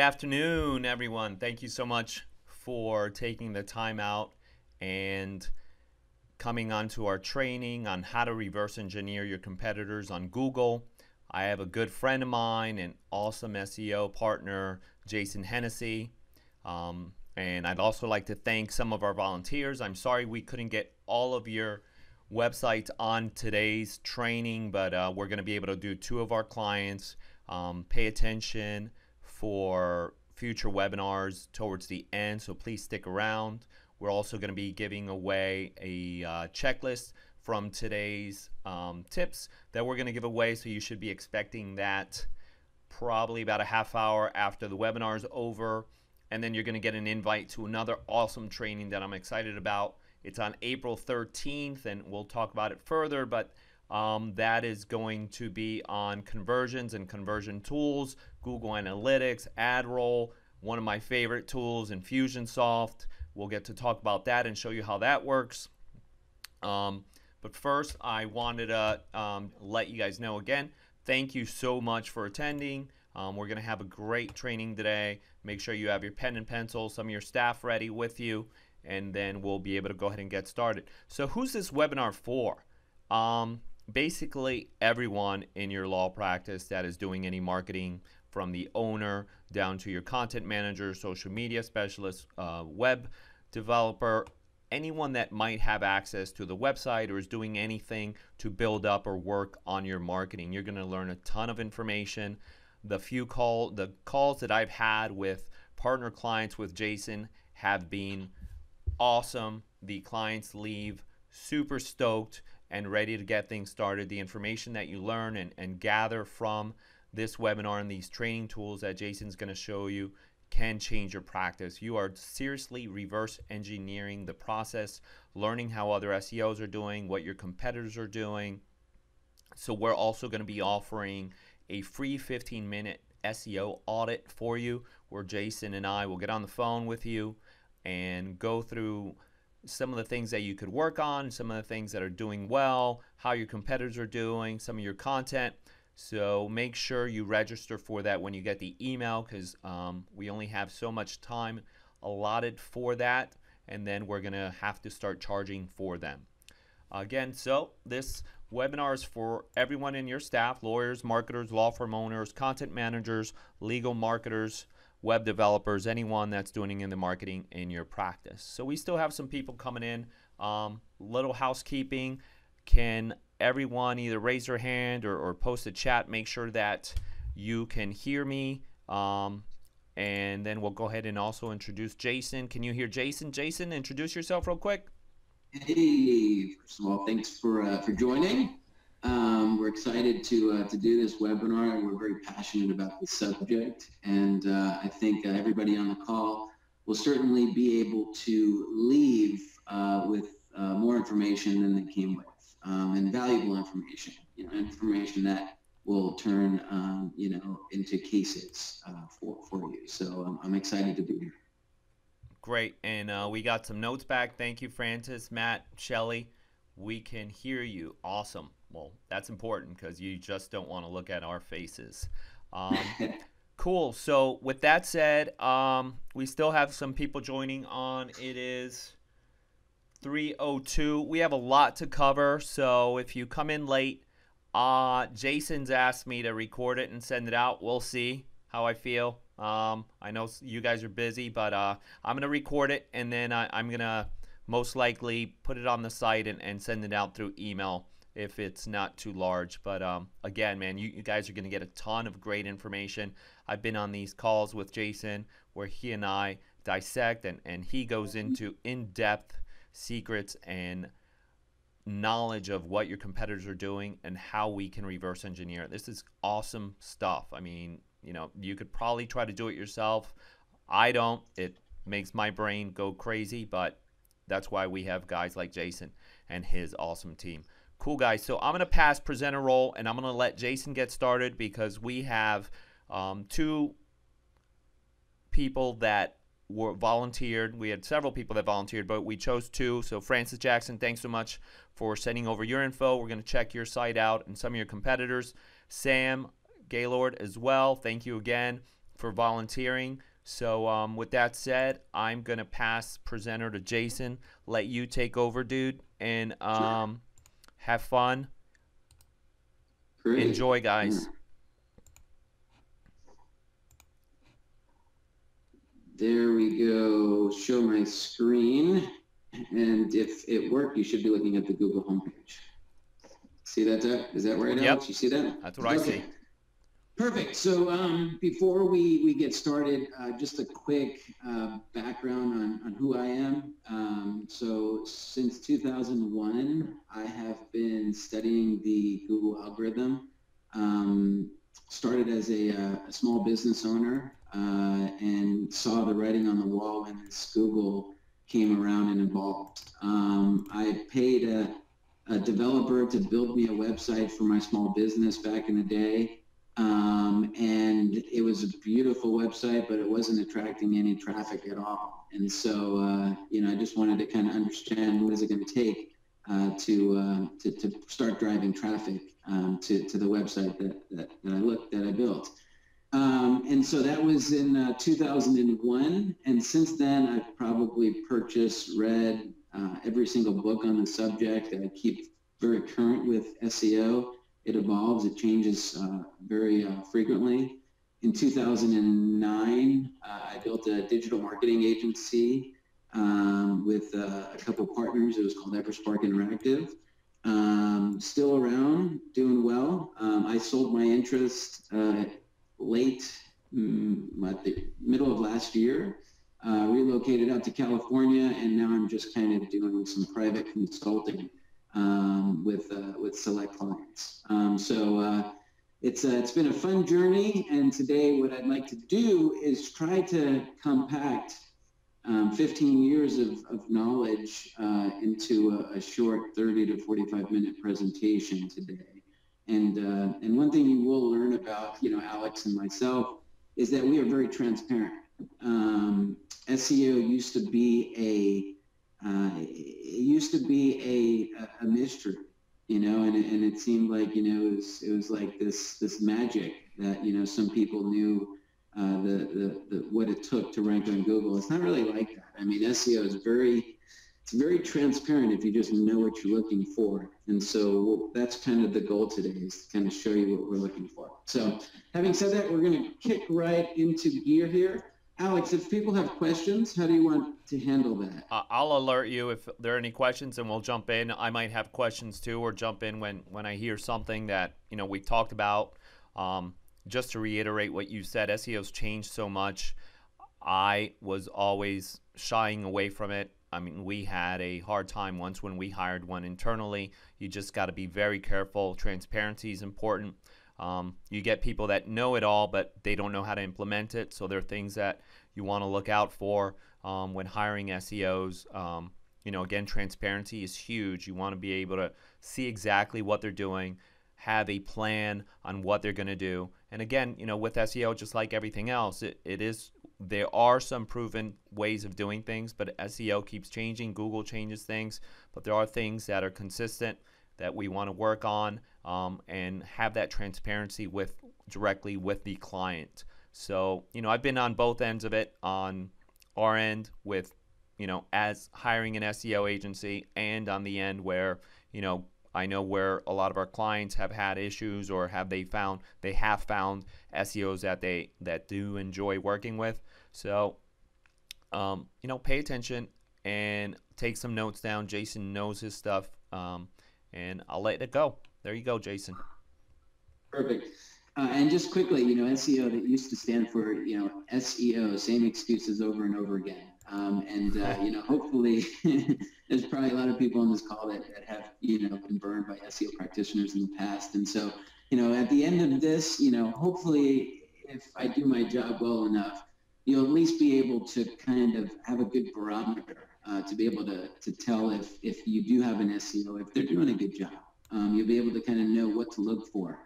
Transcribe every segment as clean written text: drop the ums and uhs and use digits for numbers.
afternoon, everyone. Thank you so much for taking the time out and coming onto our training on how to reverse engineer your competitors on Google. I have a good friend of mine, an awesome SEO partner, Jason Hennessy. And I'd also like to thank some of our volunteers. I'm sorry we couldn't get all of your websites on today's training, but we're going to be able to do 2 of our clients. Pay attention for future webinars towards the end, so please stick around. We're also going to be giving away a checklist from today's tips that we're going to give away, so you should be expecting that probably about a half hour after the webinar is over. And then you're going to get an invite to another awesome training that I'm excited about. It's on April 13th, and we'll talk about it further, but that is going to be on conversions and conversion tools, Google Analytics, AdRoll, one of my favorite tools, Infusionsoft. We'll get to talk about that and show you how that works. But first, I wanted to let you guys know again, thank you so much for attending. We're going to have a great training today. Make sure you have your pen and pencil, some of your staff ready with you, and then we'll be able to go ahead and get started. So who's this webinar for? Basically everyone in your law practice that is doing any marketing, from the owner down to your content manager, social media specialist, web developer, anyone that might have access to the website or is doing anything to build up or work on your marketing. You're going to learn a ton of information. The calls that I've had with partner clients with Jason have been awesome. The clients leave super stoked and ready to get things started. The information that you learn and gather from this webinar and these training tools that Jason's going to show you can change your practice. You are seriously reverse engineering the process, learning how other SEOs are doing, what your competitors are doing. So we're also going to be offering a free 15-minute SEO audit for you, where Jason and I will get on the phone with you and go through some of the things that you could work on, some of the things that are doing well, how your competitors are doing, some of your content. So make sure you register for that when you get the email, because we only have so much time allotted for that, and then we're going to have to start charging for them. Again, so this webinar is for everyone in your staff: lawyers, marketers, law firm owners, content managers, legal marketers, web developers, anyone that's doing in the marketing in your practice. So we still have some people coming in. Little housekeeping: can everyone either raise their hand or post a chat? Make sure that you can hear me, and then we'll go ahead and also introduce Jason. Can you hear Jason? Jason, introduce yourself real quick. Hey, first of all, thanks for joining. We're excited to do this webinar, and we're very passionate about this subject. And I think everybody on the call will certainly be able to leave with more information than they came with, and valuable information. Information that will turn into cases for you. So I'm excited to be here. Great, and we got some notes back. Thank you, Francis, Matt, Shelley. We can hear you. Awesome. Well, that's important because you just don't want to look at our faces. Cool. So with that said, we still have some people joining on. It is 3:02. We have a lot to cover, so if you come in late, Jason's asked me to record it and send it out. We'll see how I feel. I know you guys are busy, but I'm going to record it, and then I'm going to most likely put it on the site and send it out through email if it's not too large. But again, man, you guys are going to get a ton of great information. I've been on these calls with Jason where he and I dissect and he goes into in-depth secrets and knowledge of what your competitors are doing and how we can reverse engineer it. This is awesome stuff. I mean, you could probably try to do it yourself. I don't. It makes my brain go crazy, but that's why we have guys like Jason and his awesome team. Cool, guys. So I'm going to pass presenter role, and I'm going to let Jason get started because we have 2 people that were volunteered. We had several people that volunteered, but we chose 2. So Francis Jackson, thanks so much for sending over your info. We're going to check your site out and some of your competitors. Sam Gaylord as well, thank you again for volunteering. So with that said, I'm gonna pass presenter to Jason. Let you take over, dude, and Sure. have fun. Great. Enjoy, Yeah. guys. There we go. Show my screen. And if it worked, you should be looking at the Google homepage. See that? Is that right, Yep, Alex? You see that? that's what I Okay. see. Perfect. So before we get started, just a quick background on who I am. So since 2001, I have been studying the Google algorithm. Started as a small business owner and saw the writing on the wall when this Google came around and evolved. I paid a developer to build me a website for my small business back in the day. And it was a beautiful website, but it wasn't attracting any traffic at all. And so, I just wanted to kind of understand what is it going to take to start driving traffic to the website that I built. And so that was in 2001. And since then, I've probably read every single book on the subject. I keep very current with SEO. It evolves, it changes very frequently. In 2009, I built a digital marketing agency with a couple partners. It was called EverSpark Interactive. Still around, doing well. I sold my interest late, at the middle of last year, relocated out to California, and now I'm just kind of doing some private consulting with select clients. It's been a fun journey, and today what I'd like to do is try to compact 15 years of knowledge into a short 30 to 45-minute presentation today. And one thing you will learn about, Alex and myself, is that we are very transparent. SEO used to be a mystery, and it seemed like, it was like this magic that, some people knew what it took to rank on Google. It's not really like that. I mean, SEO is very transparent if you just know what you're looking for. And so that's kind of the goal today, is to kind of show you what we're looking for. So having said that, we're going to kick right into gear here. Alex, if people have questions, how do you want to handle that? I'll alert you if there are any questions, and we'll jump in. I might have questions too, or jump in when I hear something that we talked about. Just to reiterate what you said, SEO's changed so much. I was always shying away from it. I mean, we had a hard time once when we hired one internally. You just got to be very careful. Transparency is important. You get people that know it all, but they don't know how to implement it. So there are things that you want to look out for when hiring SEOs. Again, transparency is huge. You want to be able to see exactly what they're doing, have a plan on what they're going to do. And again, with SEO, just like everything else, there are some proven ways of doing things, but SEO keeps changing. Google changes things, but there are things that are consistent that we want to work on and have that transparency directly with the client. So, I've been on both ends of it, on our end with, as hiring an SEO agency, and on the end where, I know where a lot of our clients have had issues, or they have found SEOs that do enjoy working with. So, pay attention and take some notes down. Jason knows his stuff, and I'll let it go. There you go, Jason. Perfect. And just quickly, SEO, that used to stand for, SEO, same excuses over and over again. Hopefully there's probably a lot of people on this call that have, been burned by SEO practitioners in the past. And so, at the end of this, hopefully if I do my job well enough, you'll at least be able to kind of have a good barometer to be able to tell if you do have an SEO, if they're doing a good job. You'll be able to kind of know what to look for.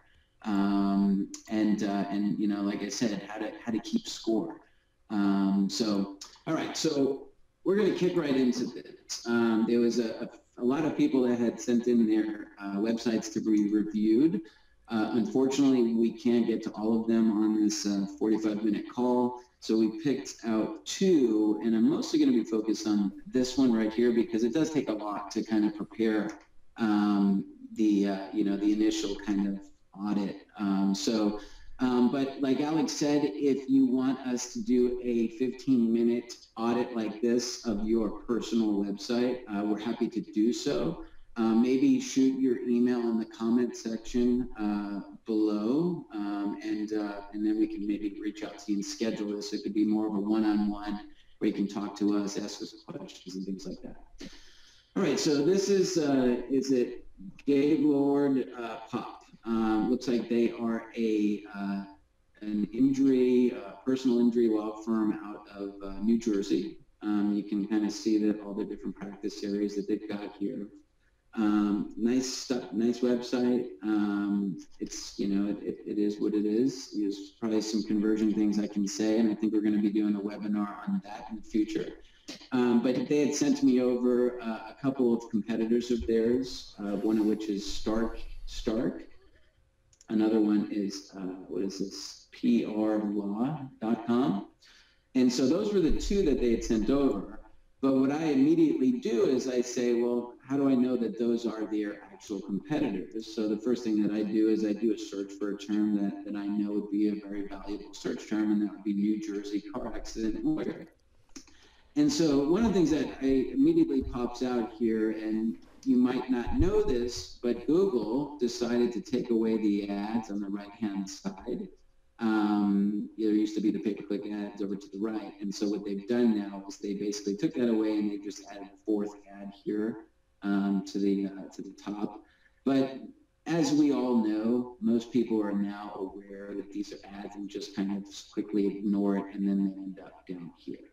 Like I said, how to keep score. All right, so we're going to kick right into this. There was a lot of people that had sent in their websites to be reviewed. Unfortunately, we can't get to all of them on this 45-minute call. So we picked out 2, and I'm mostly going to be focused on this one right here because it does take a lot to kind of prepare the initial kind of audit. But like Alex said, if you want us to do a 15-minute audit like this of your personal website, we're happy to do so. Maybe shoot your email in the comment section below, and then we can maybe reach out to you and schedule this. It could be more of a one-on-one where you can talk to us, ask us questions, and things like that. All right, so this is it Gaylord Pop? Looks like they are an personal injury law firm out of New Jersey. You can kind of see that all the different practice areas that they've got here. Nice stuff, nice website. It's, it is what it is. There's probably some conversion things I can say, and I think we're going to be doing a webinar on that in the future. But they had sent me over a couple of competitors of theirs, one of which is Stark. Another one is, what is this, prlaw.com. And so those were the 2 that they had sent over. But what I immediately do is I say, well, how do I know that those are their actual competitors? So the first thing that I do is I do a search for a term that I know would be a very valuable search term, and that would be New Jersey car accident lawyer. And so one of the things that immediately pops out here, and you might not know this, but Google decided to take away the ads on the right-hand side. There used to be the pay-per-click ads over to the right, and so what they've done now is they basically took that away and they just added a 4th ad here to the top. But as we all know, most people are now aware that these are ads and just kind of quickly ignore it, and then they end up down here.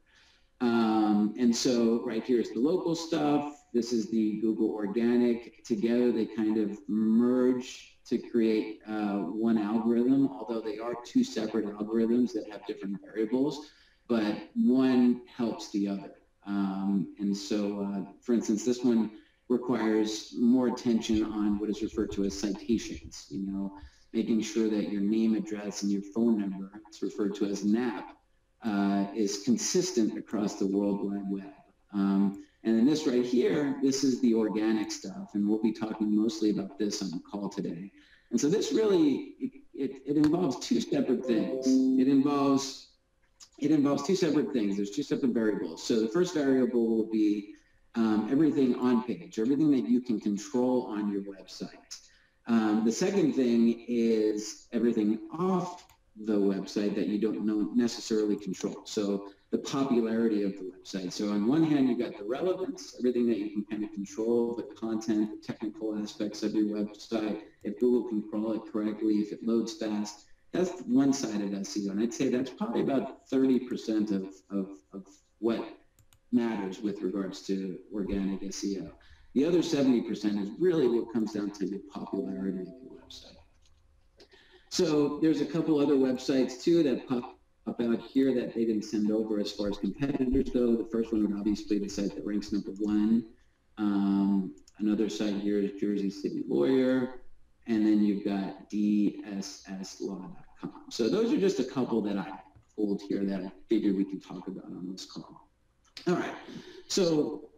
And so right here is the local stuff. This is the Google organic. Together they kind of merge to create one algorithm, although they are 2 separate algorithms that have different variables, but one helps the other. And so, for instance, this one requires more attention on what is referred to as citations, making sure that your name, address, and your phone number, it's referred to as NAP, is consistent across the World Wide Web. And then this right here, this is the organic stuff, and we'll be talking mostly about this on the call today. And so this really, it involves 2 separate things. It involves 2 separate things. There's 2 separate variables. So the first variable will be everything on page, everything that you can control on your website. The second thing is everything off the website that you don't necessarily control. So the popularity of the website. So on one hand, you've got the relevance, everything that you can kind of control, the content, the technical aspects of your website, if Google can crawl it correctly, if it loads fast. That's one side of SEO. And I'd say that's probably about 30% of what matters with regards to organic SEO. The other 70% is really what comes down to the popularity of your website. So there's a couple other websites too that pop up out here that they didn't send over as far as competitors go. The first one would obviously be the site that ranks number 1. Another site here is Jersey City Lawyer, and then you've got DSSlaw.com. So those are just a couple that I pulled here that I figured we can talk about on this call. All right, so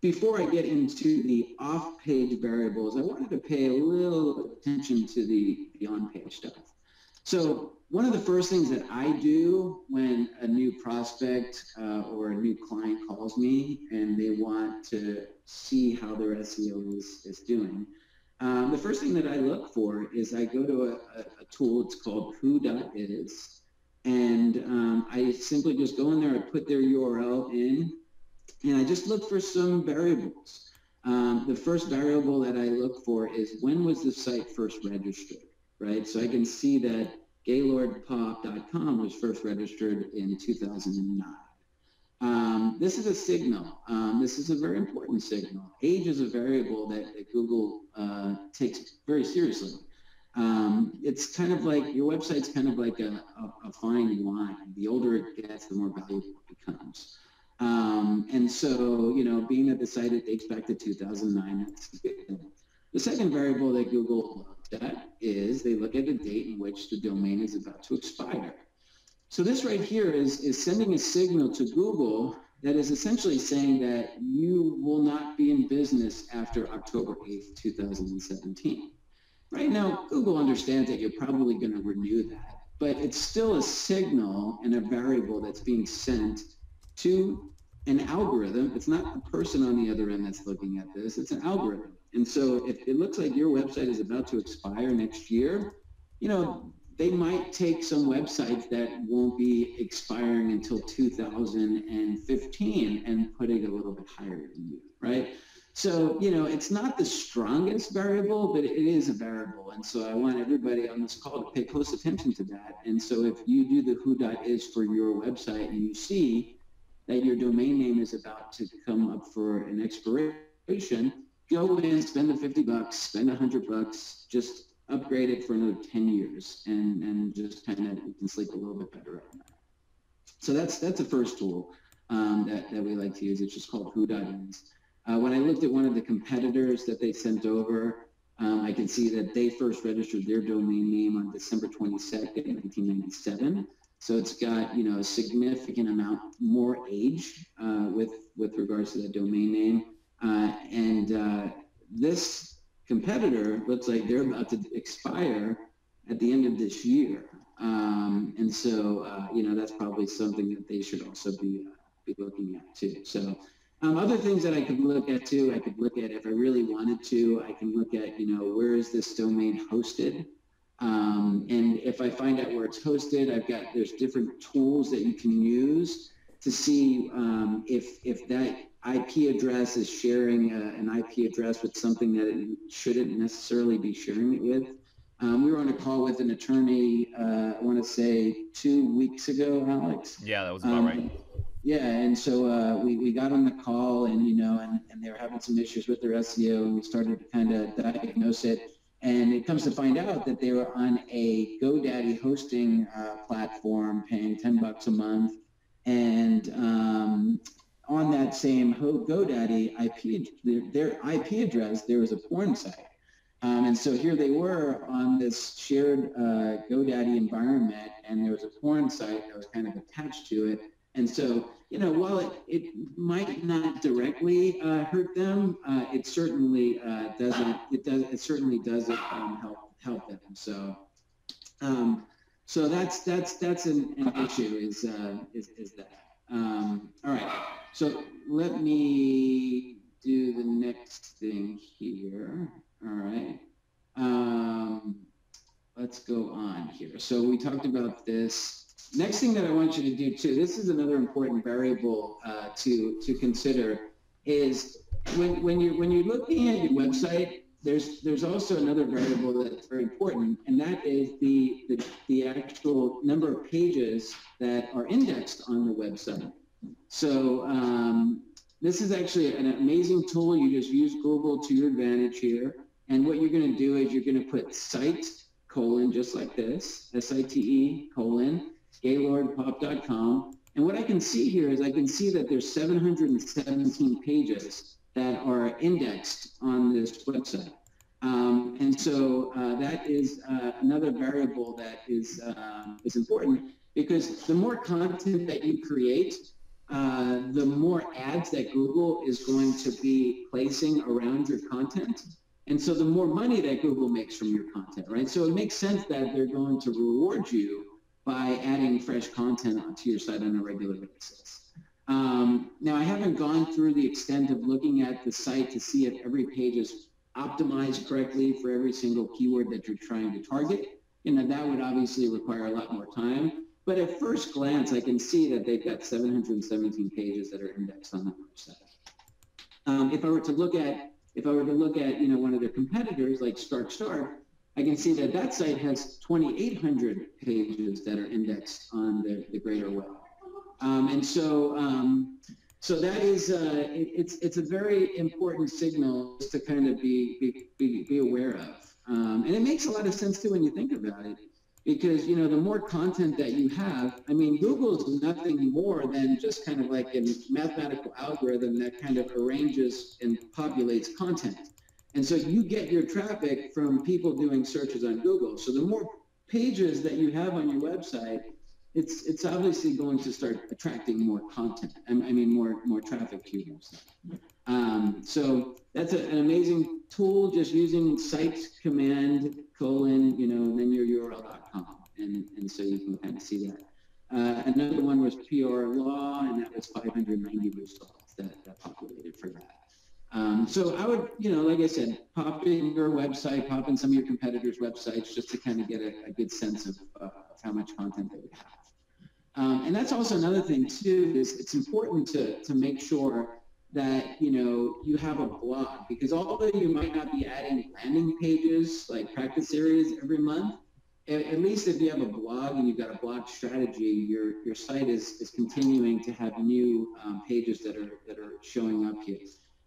before I get into the off-page variables, I wanted to pay a little attention to the on-page stuff. So one of the first things that I do when a new prospect or a new client calls me and they want to see how their SEO is doing, the first thing that I look for is I go to a tool, it's called who.is, and I simply just go in there, I put their URL in, and I just look for some variables. The first variable that I look for is when was the site first registered, right? So I can see that gaylordpop.com was first registered in 2009. This is a signal. This is a very important signal. Age is a variable that Google takes very seriously. It's kind of like, your website's kind of like a fine wine. The older it gets, the more valuable it becomes. And so, being that the site dates back to 2009, that's a good thing. The second variable that Google at is they look at the date in which the domain is about to expire. So this right here is sending a signal to Google that is essentially saying that you will not be in business after October 8th, 2017. Right now, Google understands that you're probably going to renew that, but it's still a signal and a variable that's being sent to an algorithm. It's not a person on the other end that's looking at this, it's an algorithm. And so if it looks like your website is about to expire next year, they might take some websites that won't be expiring until 2015 and put it a little bit higher than you, right? So, it's not the strongest variable, but it is a variable. And so I want everybody on this call to pay close attention to that. And so if you do the who.is for your website and you see that your domain name is about to come up for an expiration, go in, spend the $50, spend $100, just upgrade it for another 10 years and just kind of, you can sleep a little bit better on that. So that's the first tool that we like to use. It's just called who.is. When I looked at one of the competitors that they sent over, I can see that they first registered their domain name on December 22nd, 1997. So it's got, a significant amount more age with regards to the domain name. This competitor looks like they're about to expire at the end of this year. And so, that's probably something that they should also be looking at too. So other things that I could look at too, I could look at if I really wanted to, I can look at, where is this domain hosted? And if I find out where it's hosted, there's different tools that you can use to see if that IP address is sharing an IP address with something that it shouldn't necessarily be sharing it with. We were on a call with an attorney, I want to say 2 weeks ago, Alex. Yeah, that was about right. Yeah, and so we got on the call and, and they were having some issues with their SEO, and we started to kind of diagnose it. And it comes to find out that they were on a GoDaddy hosting platform paying $10 a month. And on that same GoDaddy IP, their IP address, there was a porn site. And so here they were on this shared GoDaddy environment, and there was a porn site that was kind of attached to it. And so, while it might not directly hurt them, it certainly doesn't. It certainly doesn't help them. So, so that's an issue. Is that? All right. So let me do the next thing here. All right. Let's go on here. So we talked about this. Next thing that I want you to do too, this is another important variable to consider, is when you're looking at your website, there's also another variable that's very important, and that is the actual number of pages that are indexed on the website. So this is actually an amazing tool. You just use Google to your advantage here, and what you're going to do is you're going to put site : just like this, SITE : gaylordpop.com. And what I can see here is I can see that there's 717 pages that are indexed on this website. And so that is another variable that is important, because the more content that you create, the more ads that Google is going to be placing around your content. And so the more money that Google makes from your content, right? So it makes sense that they're going to reward you by adding fresh content onto your site on a regular basis. Now, I haven't gone through the extent of looking at the site to see if every page is optimized correctly for every single keyword that you're trying to target. That would obviously require a lot more time. But at first glance, I can see that they've got 717 pages that are indexed on the website. If I were to look at one of their competitors like Stark, I can see that site has 2,800 pages that are indexed on the greater web. And so that is it's a very important signal to kind of be aware of. And it makes a lot of sense too when you think about it, because the more content that you have, I mean, Google's nothing more than just kind of like a mathematical algorithm that kind of arranges and populates content. And so you get your traffic from people doing searches on Google. So the more pages that you have on your website, it's obviously going to start attracting more content. I mean, more traffic to your website. So that's an amazing tool, just using sites command : and then your url.com. And so you can kind of see that. Another one was PR Law, and that was 590 results that populated for that. So I would, like I said, pop in your website, pop in some of your competitors' websites, just to kind of get a good sense of how much content they would have. And that's also another thing too, is it's important to make sure that you have a blog, because although you might not be adding landing pages like practice areas every month, at least if you have a blog and you've got a blog strategy, your site is continuing to have new pages that are showing up here.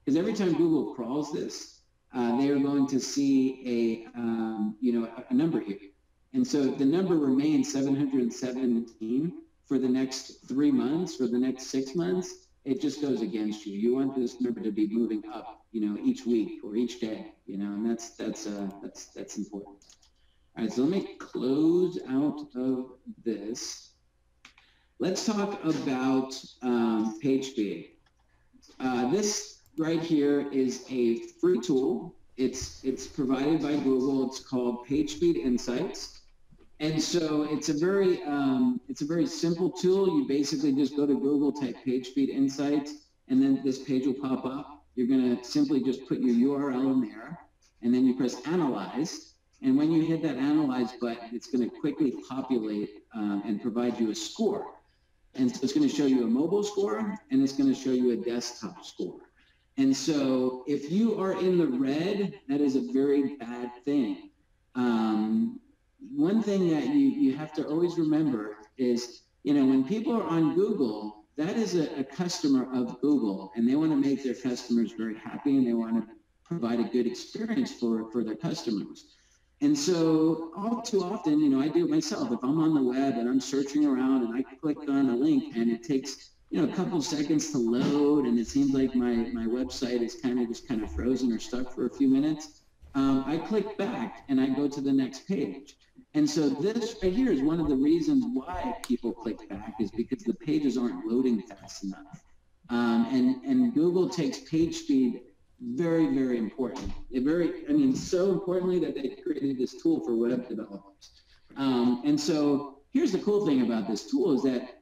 Because every time Google crawls this, they are going to see a number here, and so the number remains 717 for the next 3 months, for the next 6 months. It just goes against you. You want this number to be moving up, each week or each day, and that's important. All right, so let me close out of this. Let's talk about PageSpeed. This right here is a free tool. It's provided by Google. It's called PageSpeed Insights. And so it's a very simple tool. You basically just go to Google, type PageSpeed Insights, and then this page will pop up. You're going to simply just put your URL in there, and then you press Analyze. And when you hit that Analyze button, it's going to quickly populate and provide you a score. And so it's going to show you a mobile score, and it's going to show you a desktop score. And so if you are in the red, that is a very bad thing. One thing that you have to always remember is, when people are on Google, that is a customer of Google, and they want to make their customers very happy, and they want to provide a good experience for their customers. And so all too often, I do it myself. If I'm on the web and I'm searching around and I click on a link and it takes, a couple seconds to load, and it seems like my website is kind of frozen or stuck for a few minutes, I click back and I go to the next page. And so this right here is one of the reasons why people click back, is because the pages aren't loading fast enough. And Google takes page speed very, very important. So importantly that they created this tool for web developers. And so here's the cool thing about this tool, is that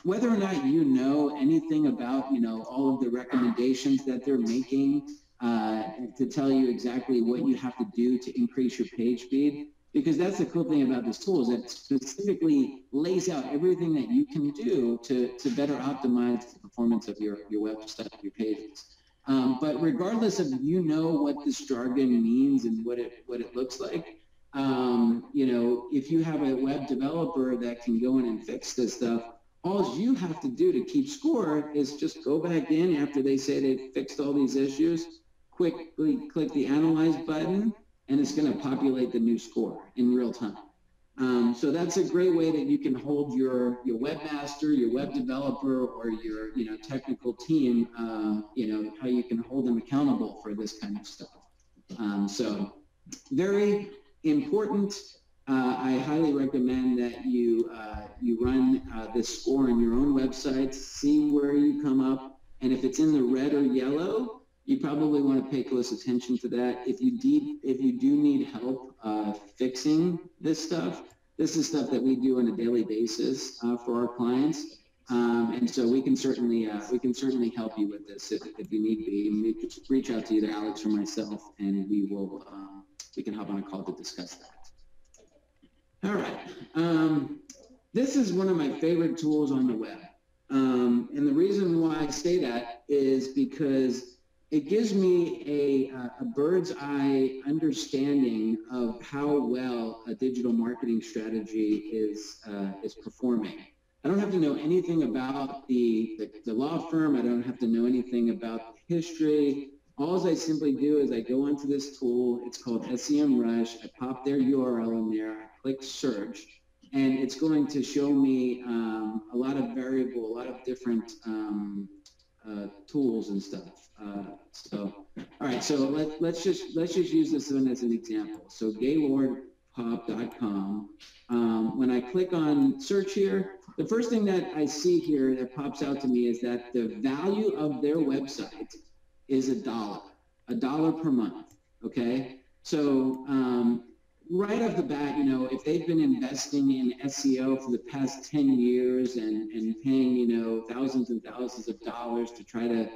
whether or not you know anything about, all of the recommendations that they're making to tell you exactly what you have to do to increase your page speed, because that's the cool thing about this tool, is that it specifically lays out everything that you can do to better optimize the performance of your website, your pages. But regardless of what this jargon means and what it looks like, if you have a web developer that can go in and fix this stuff, all you have to do to keep score is just go back in after they say they fixed all these issues, quickly click the Analyze button, and it's going to populate the new score in real time. So that's a great way that you can hold your webmaster, your web developer, or your technical team, how you can hold them accountable for this kind of stuff. So very important. I highly recommend that you run this score on your own website, see where you come up, and if it's in the red or yellow, you probably want to pay close attention to that. If you do need help fixing this stuff, this is stuff that we do on a daily basis for our clients, and so we can certainly help you with this if you need be. And you just reach out to either Alex or myself, and we can hop on a call to discuss that. All right, this is one of my favorite tools on the web, and the reason why I say that is because it gives me a bird's eye understanding of how well a digital marketing strategy is performing. I don't have to know anything about the law firm. I don't have to know anything about the history. All I simply do is I go onto this tool. It's called SEMRush. I pop their URL in there. I click search, and it's going to show me a lot of different tools and stuff. All right, so let's just use this one as an example. So gaylordpop.com. When I click on search here, the first thing that I see here that pops out to me is that the value of their website is $1 per month. Okay, so right off the bat, if they've been investing in SEO for the past 10 years and paying, thousands and thousands of dollars to try to,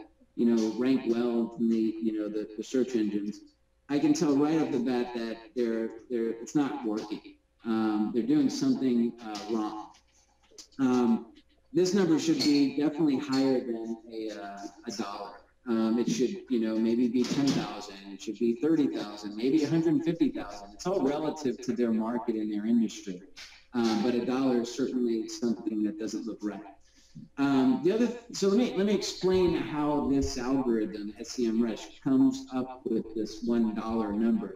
rank well in the search engines, I can tell right off the bat that it's not working. They're doing something wrong. This number should be definitely higher than a dollar. It should, maybe be 10,000. It should be 30,000, maybe 150,000. It's all relative to their market and their industry. But $1 is certainly something that doesn't look right. So let me explain how this algorithm, SEMRush, comes up with this $1 number.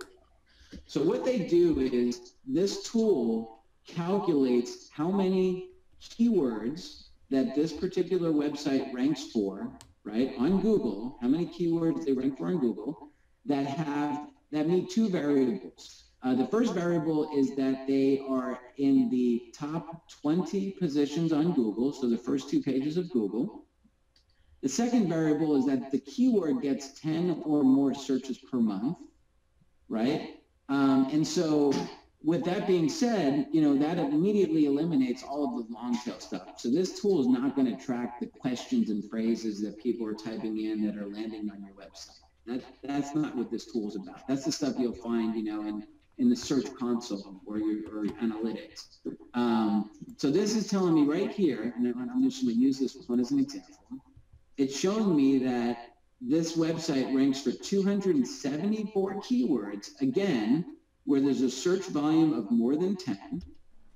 So what they do is this tool calculates how many keywords that this particular website ranks for, right, on Google, how many keywords they rank for on Google that meet two variables. The first variable is that they are in the top 20 positions on Google, so the first 2 pages of Google. The second variable is that the keyword gets 10 or more searches per month, right? And so with that being said, that immediately eliminates all of the long tail stuff. So this tool is not going to track the questions and phrases that people are typing in that are landing on your website. That's not what this tool is about. That's the stuff you'll find, in the search console or analytics. So this is telling me right here, and I'm just going to use this one as an example. It's showing me that this website ranks for 274 keywords, again, where there's a search volume of more than 10,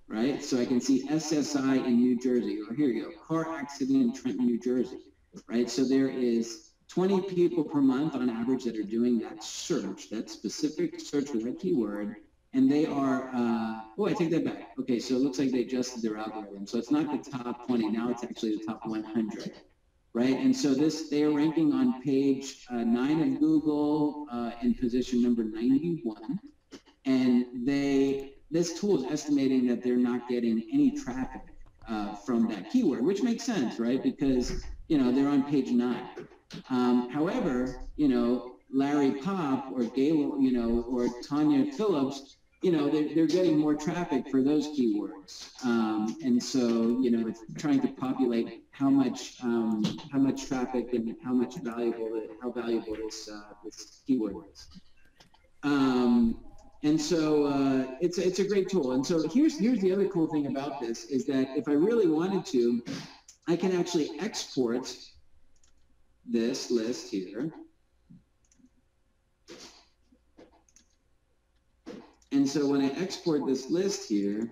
right? So I can see SSI in New Jersey, or here you go, car accident in Trenton, New Jersey, right? So there is 20 people per month on average that are doing that search, that specific search for that keyword, and they are, I take that back. Okay, so it looks like they adjusted their algorithm. So it's not the top 20, now it's actually the top 100. Right, and so they are ranking on page 9 of Google in position number 91, and this tool is estimating that they're not getting any traffic from that keyword, which makes sense, right? Because they're on page 9. However, Larry Pop or Gaylord, or Tanya Phillips, they're getting more traffic for those keywords, and so it's trying to populate how much traffic and how valuable this keyword is. And so it's a great tool. And so here's the other cool thing about this is that if I really wanted to, I can actually export this list here. And so when I export this list here,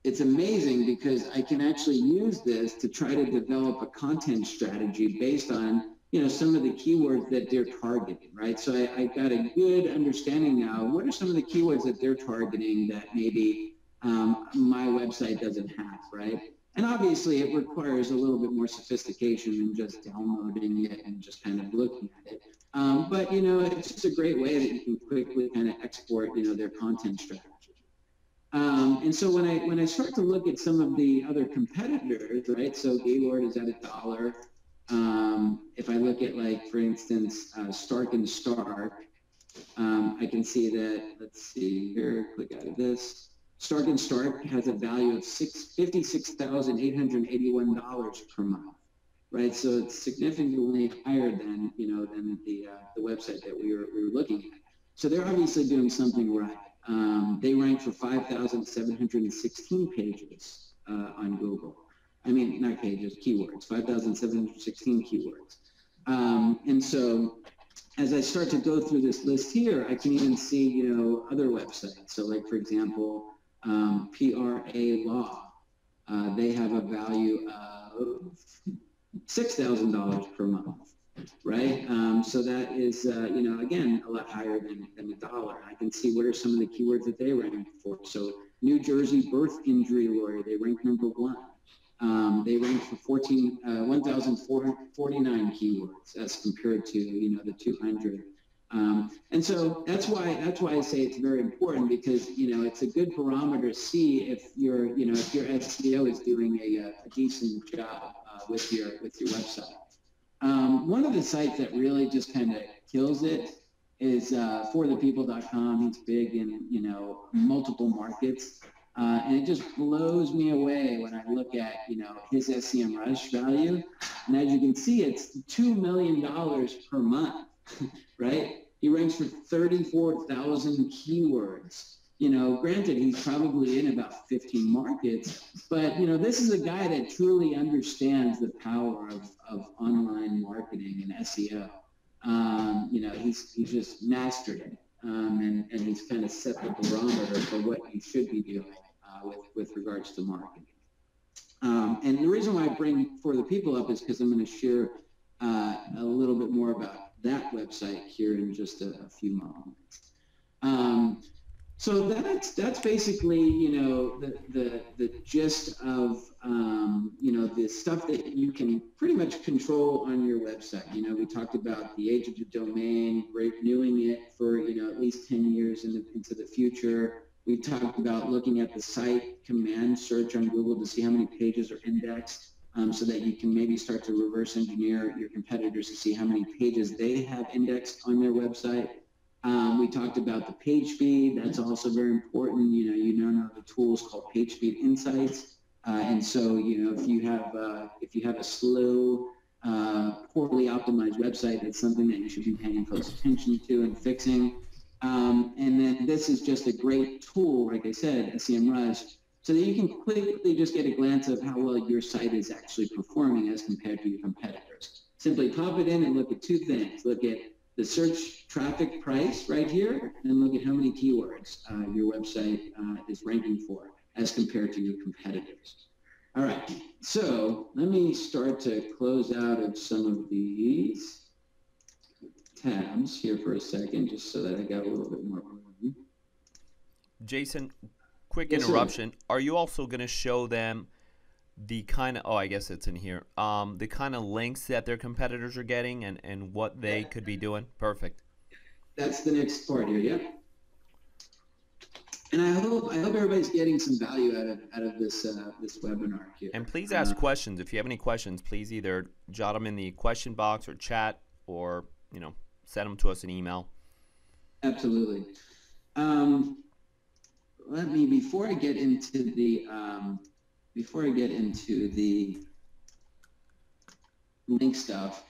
it's amazing because I can actually use this to try to develop a content strategy based on, some of the keywords that they're targeting, right? So I got a good understanding now, what are some of the keywords that they're targeting that maybe my website doesn't have, right? And obviously it requires a little bit more sophistication than just downloading it and just kind of looking at it. But, it's just a great way that you can quickly kind of export, their content strategy. And so when I start to look at some of the other competitors, right? So Gaylord is at $1. If I look at, like, for instance, Stark and Stark, I can see that, let's see here, click out of this. Stark and Stark has a value of $56,881 per month, right? So it's significantly higher than, than the website that we were looking at. So they're obviously doing something right. They rank for 5,716 pages on Google. I mean, not pages, keywords, 5,716 keywords. And so as I start to go through this list here, I can even see, other websites. So, like, for example, PRA Law, they have a value of $6,000 per month, right? So that is, again, a lot higher than $1. I can see what are some of the keywords that they rank for. So New Jersey birth injury lawyer, they rank number 1. They rank for 1,449 keywords as compared to, the 200. And so that's why I say it's very important, because it's a good barometer to see if your SEO is doing a decent job with your website. One of the sites that really just kind of kills it is forthepeople.com. He's big in multiple markets, and it just blows me away when I look at his SEMRush value. And as you can see, it's $2 million per month, right? He ranks for 34,000 keywords. Granted, he's probably in about 15 markets, but this is a guy that truly understands the power of online marketing and SEO. He's just mastered it, and he's kind of set the barometer for what you should be doing with regards to marketing. And the reason why I bring For the People up is because I'm going to share a little bit more about that website here in just a few moments. So that's basically the gist of the stuff that you can pretty much control on your website. We talked about the age of the domain, renewing it for at least 10 years into the future. We talked about looking at the site command search on Google to see how many pages are indexed, so that you can maybe start to reverse engineer your competitors to see how many pages they have indexed on their website. We talked about the page speed. That's also very important. You know the tools called PageSpeed Insights, and so if you have a slow, poorly optimized website, that's something that you should be paying close attention to and fixing. And then this is just a great tool, like I said, SEMRush, so that you can quickly just get a glance of how well your site is actually performing as compared to your competitors. Simply pop it in and look at two things. Look at the search traffic price right here, and look at how many keywords your website is ranking for as compared to your competitors. All right, so let me start to close out of some of these tabs here for a second, just so that I got a little bit more room. Jason, quick Yes, interruption. sir. Are you also going to show them the kind of, I guess it's in here, the kind of links that their competitors are getting and what they could be doing? Perfect. That's the next part here, yeah. And I hope everybody's getting some value out of this this webinar here. And please ask questions. If you have any questions, please either jot them in the question box or chat, or send them to us in email. Absolutely. Let me, before I get into the link stuff,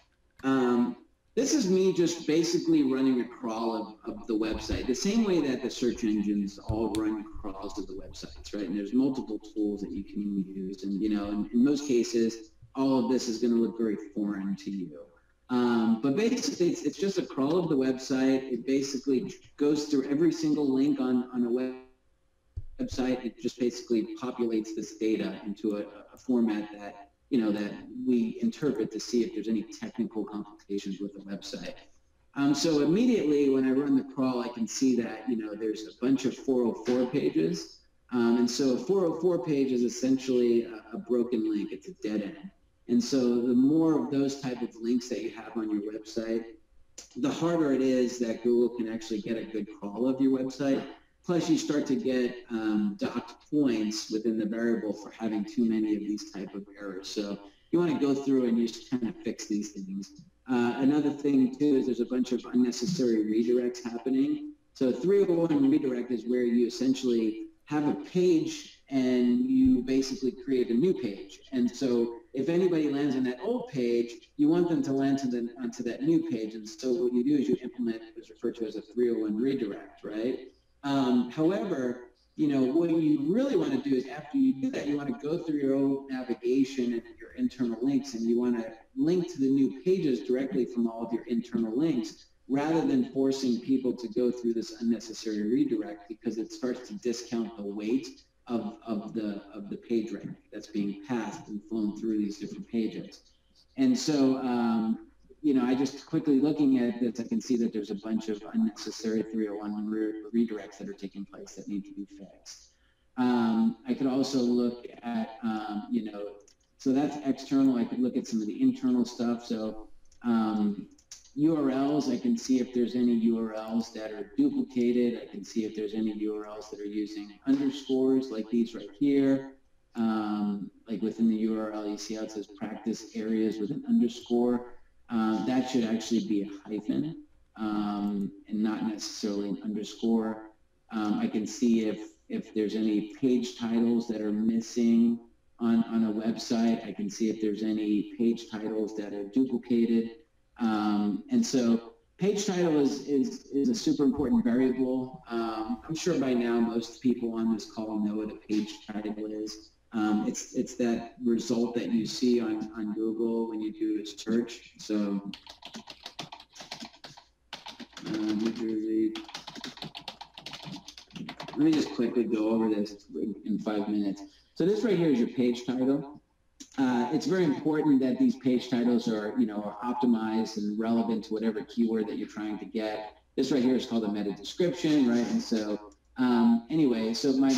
this is me just basically running a crawl of the website, the same way that the search engines all run crawls of the websites, right? And there's multiple tools that you can use, and in most cases, all of this is going to look very foreign to you. But basically, it's just a crawl of the website. It basically goes through every single link on a website. It just basically populates this data into a format that that we interpret to see if there's any technical complications with the website. So immediately when I run the crawl, I can see that there's a bunch of 404 pages, and so a 404 page is essentially a broken link. It's a dead end. And so the more of those type of links that you have on your website, the harder it is that Google can actually get a good crawl of your website. Plus, you start to get docked points within the variable for having too many of these type of errors. So you want to go through and just kind of fix these things. Another thing, too, is there's a bunch of unnecessary redirects happening. So 301 redirect is where you essentially have a page and you basically create a new page. And so if anybody lands on that old page, you want them to land onto that new page. And so what you do is you implement what's referred to as a 301 redirect, right? However, what you really want to do is after you do that, you want to go through your own navigation and your internal links, and you want to link to the new pages directly from all of your internal links, rather than forcing people to go through this unnecessary redirect, because it starts to discount the weight of the page rank that's being passed and flown through these different pages. And so, I just quickly looking at this, I can see that there's a bunch of unnecessary 301 redirects that are taking place that need to be fixed. I could also look at, So that's external. I could look at some of the internal stuff. So URLs, I can see if there's any URLs that are duplicated. I can see if there's any URLs that are using underscores like these right here. Like within the URL, you see how it says practice areas with an underscore. That should actually be a hyphen and not necessarily an underscore. I can see if there's any page titles that are missing on a website. I can see if there's any page titles that are duplicated. And so page title is a super important variable. I'm sure by now most people on this call know what a page title is. It's that result that you see on Google when you do a search. So New Jersey. Let me just quickly go over this in 5 minutes. So this right here is your page title. It's very important that these page titles are optimized and relevant to whatever keyword that you're trying to get. This right here is called a meta description, right? And so anyway, so my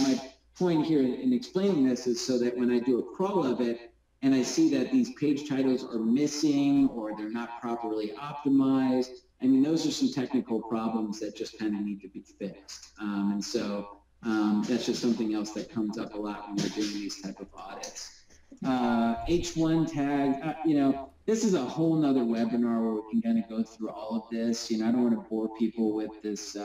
point here in explaining this is so that when I do a crawl of it and I see that these page titles are missing or they're not properly optimized, I mean, those are some technical problems that just kind of need to be fixed. And so that's just something else that comes up a lot when we're doing these type of audits. H1 tag, this is a whole nother webinar where we can kind of go through all of this. I don't want to bore people with this,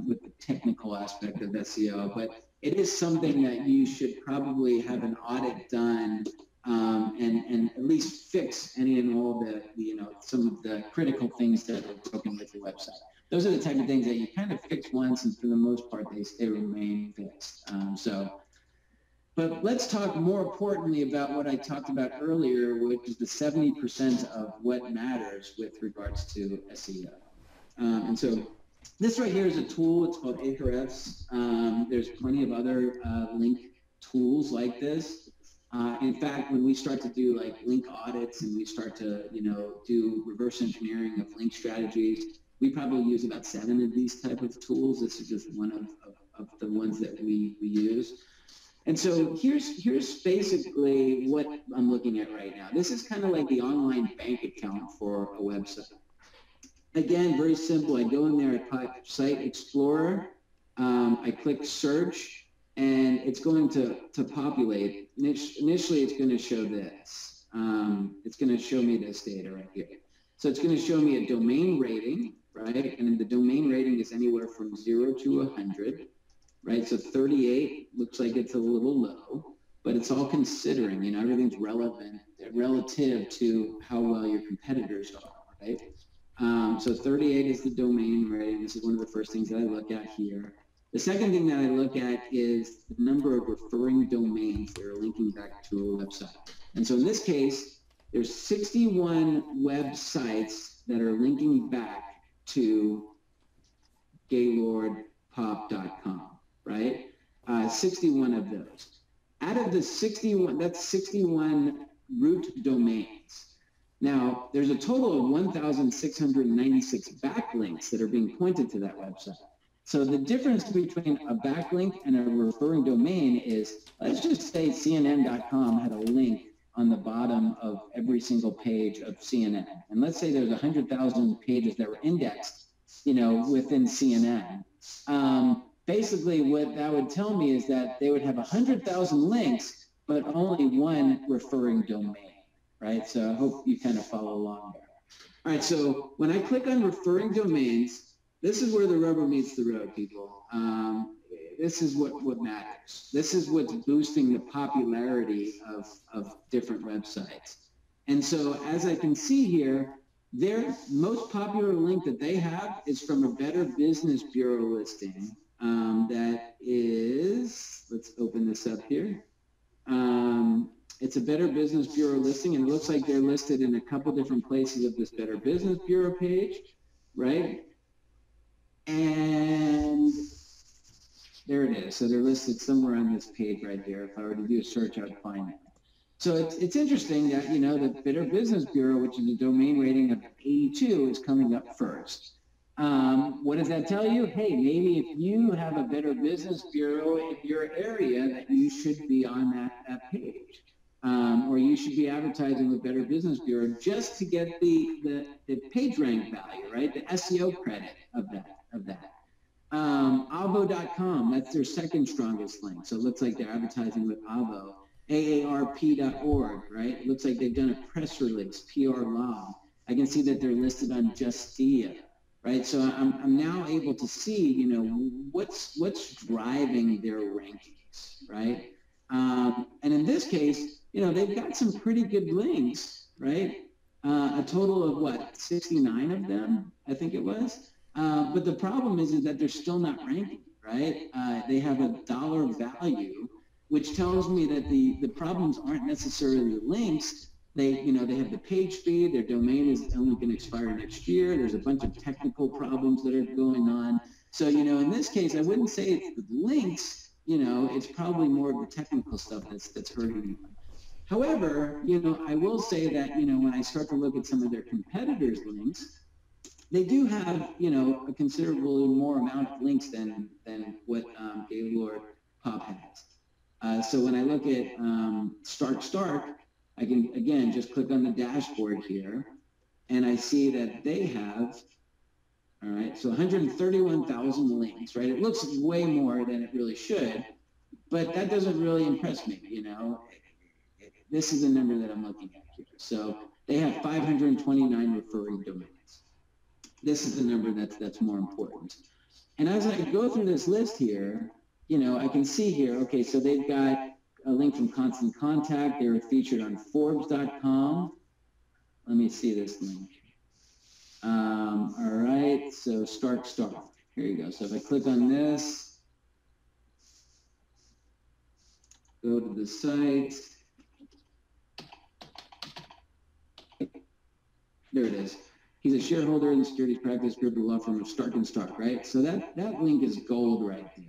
with the technical aspect of SEO, but it is something that you should probably have an audit done and at least fix any and all the some of the critical things that are broken with your website. Those are the type of things that you kind of fix once, and for the most part, they remain fixed. But let's talk more importantly about what I talked about earlier, which is the 70% of what matters with regards to SEO. And so this right here is a tool. It's called Ahrefs. There's plenty of other link tools like this. In fact, when we start to do like link audits and we start to do reverse engineering of link strategies, we probably use about 7 of these type of tools. This is just one of the ones that we use. And so here's basically what I'm looking at right now. This is kind of like the online bank account for a website. Again, very simple. I go in there, I type Site Explorer, I click search, and it's going to populate. Initially, it's going to show this. It's going to show me this data right here. So it's going to show me a domain rating, right? And the domain rating is anywhere from 0 to 100. Right, so 38 looks like it's a little low, but it's all considering, everything's relevant, relative to how well your competitors are, right? So 38 is the domain rating. This is one of the first things that I look at here. The second thing that I look at is the number of referring domains that are linking back to a website. And so in this case, there's 61 websites that are linking back to gaylordpop.com. Right? 61 of those. Out of the 61, that's 61 root domains. Now, there's a total of 1,696 backlinks that are being pointed to that website. So the difference between a backlink and a referring domain is, let's just say CNN.com had a link on the bottom of every single page of CNN. And let's say there's 100,000 pages that were indexed, within CNN. Basically, what that would tell me is that they would have 100,000 links, but only one referring domain, right? So I hope you kind of follow along there. All right, so when I click on referring domains, this is where the rubber meets the road, people. This is what matters. This is what's boosting the popularity of different websites. And so as I can see here, their most popular link that they have is from a Better Business Bureau listing. That is, let's open this up here. It's a Better Business Bureau listing, and it looks like they're listed in a couple different places of this Better Business Bureau page, right? And there it is. So they're listed somewhere on this page right here. If I were to do a search, I would find it. So it's interesting that, the Better Business Bureau, which is a domain rating of 82, is coming up first. What does that tell you? Hey, maybe if you have a Better Business Bureau in your area, that you should be on that page. or you should be advertising with Better Business Bureau just to get the page rank value, right? The SEO credit of that. Avo.com, that's their second strongest link. So it looks like they're advertising with Avo. AARP.org, right? It looks like they've done a press release, PR log. I can see that they're listed on Justia, right? So I'm now able to see, you know, what's driving their rankings, right? And in this case, you know, they've got some pretty good links, right? A total of what, 69 of them, I think it was. But the problem is that they're still not ranking, right? They have a dollar value, which tells me that the problems aren't necessarily the links. They have the page speed, their domain is only going to expire next year. There's a bunch of technical problems that are going on. So, you know, in this case, I wouldn't say it's the links, you know, it's probably more of the technical stuff that's hurting them. However, you know, I will say that, you know, when I start to look at some of their competitors' links, they do have, you know, a considerably more amount of links than what Gaylord Pop has. So when I look at Stark, I can, again, just click on the dashboard here, and I see that they have, all right, so 131,000 links, right? It looks way more than it really should, but that doesn't really impress me, you know? This is the number that I'm looking at here. So they have 529 referring domains. This is the number that's more important. And as I go through this list here, you know, I can see here, okay, so they've got a link from Constant Contact. They were featured on Forbes.com. Let me see this link. All right, so Stark. Here you go. So if I click on this, go to the site. There it is. He's a shareholder in the securities practice group, the law firm of Stark & Stark, right? So that link is gold right there.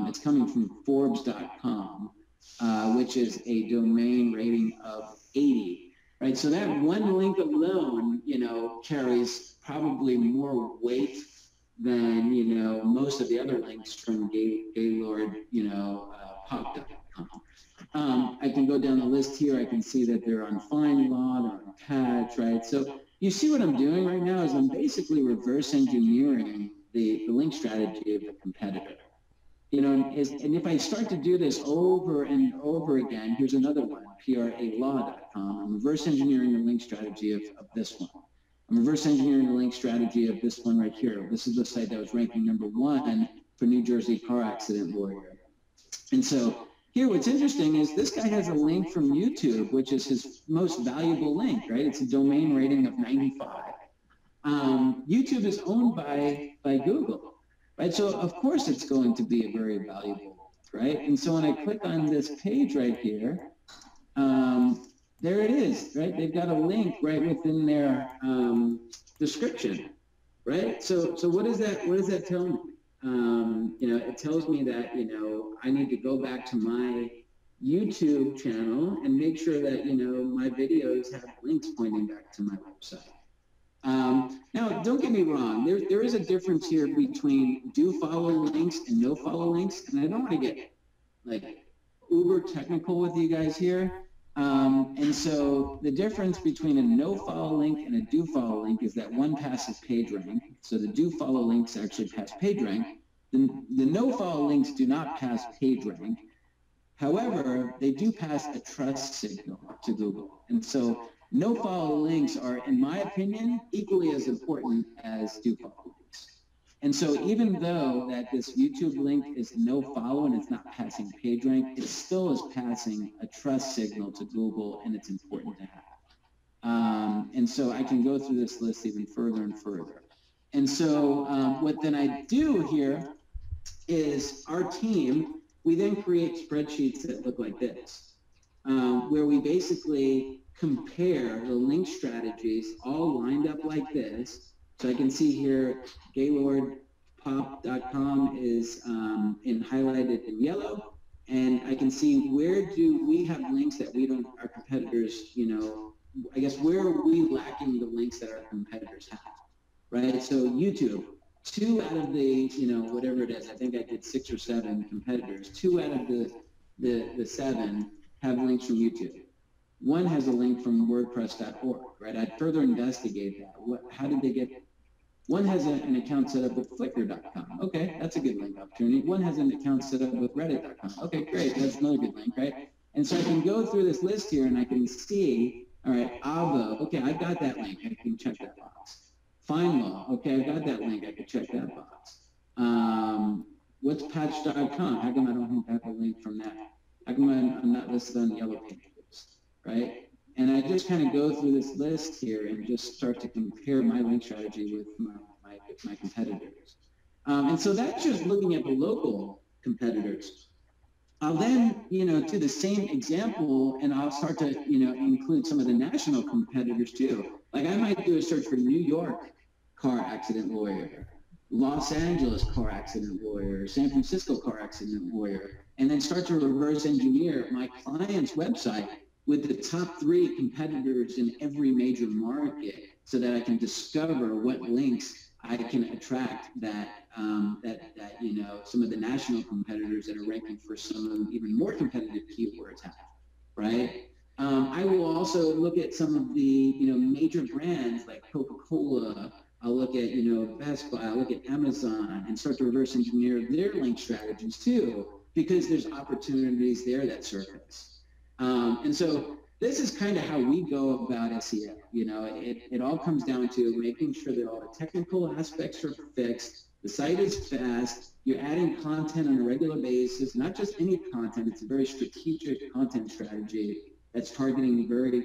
It's coming from Forbes.com, which is a domain rating of 80, right? So that one link alone, you know, carries probably more weight than, you know, most of the other links from Gaylord, you know, Pop.com. I can go down the list here. I can see that they're on FindLaw, they're on Patch, right? So you see what I'm doing right now is I'm basically reverse engineering the link strategy of the competitor. You know, and if I start to do this over and over again, here's another one, pralaw.com. I'm reverse engineering the link strategy of this one. I'm reverse engineering the link strategy of this one right here. This is the site that was ranking #1 for New Jersey car accident lawyer. And so here, what's interesting is this guy has a link from YouTube, which is his most valuable link, right? It's a domain rating of 95. YouTube is owned by Google, right? So of course it's going to be a very valuable, right? And so when I click on this page right here, there it is, right? They've got a link right within their description, right? So what does that tell me? You know, it tells me that, you know, I need to go back to my YouTube channel and make sure that, you know, my videos have links pointing back to my website. Now, don't get me wrong. There is a difference here between do follow links and no follow links. And I don't want to get like uber technical with you guys here. And so the difference between a no follow link and a do follow link is that one passes PageRank. So the do follow links actually pass PageRank. The no follow links do not pass PageRank. However, they do pass a trust signal to Google. And so no follow links are, in my opinion, equally as important as do follow links. And so even though that this YouTube link is no follow and it's not passing PageRank, it still is passing a trust signal to Google, and it's important to have. And so I can go through this list even further and further. And so what then I do here is our team, we then create spreadsheets that look like this, where we basically compare the link strategies all lined up like this. So I can see here, GaylordPop.com is highlighted in yellow, and I can see where do we have links that we don't, our competitors, you know, I guess where are we lacking the links that our competitors have, right? So YouTube, 2 out of the, you know, whatever it is, I think I did 6 or 7 competitors, 2 out of the 7 have links from YouTube. One has a link from WordPress.org, right? I'd further investigate that. How did they get? One has an account set up with Flickr.com. Okay, that's a good link opportunity. One has an account set up with Reddit.com. Okay, great. That's another good link, right? And so I can go through this list here and I can see, all right, Avo. Okay, I got that link. I can check that box. FindLaw. Okay, I got that link. I can check that box. What's Patch.com? How come I don't have a link from that? How come I'm not listed on the yellow pages, right? And I just kind of go through this list here and just start to compare my link strategy with my competitors. And so that's just looking at the local competitors. I'll then, do the same example, and I'll start to, include some of the national competitors too. Like I might do a search for New York car accident lawyer, Los Angeles car accident lawyer, San Francisco car accident lawyer, and then start to reverse engineer my client's website with the top 3 competitors in every major market so that I can discover what links I can attract that some of the national competitors that are ranking for some of the even more competitive keywords have, right? I will also look at some of the, major brands like Coca-Cola. I'll look at, Best Buy, I'll look at Amazon and start to reverse engineer their link strategies too, because there's opportunities there that surface. And so this is kind of how we go about SEO. It all comes down to making sure that all the technical aspects are fixed, the site is fast, you're adding content on a regular basis, not just any content, it's a very strategic content strategy that's targeting very,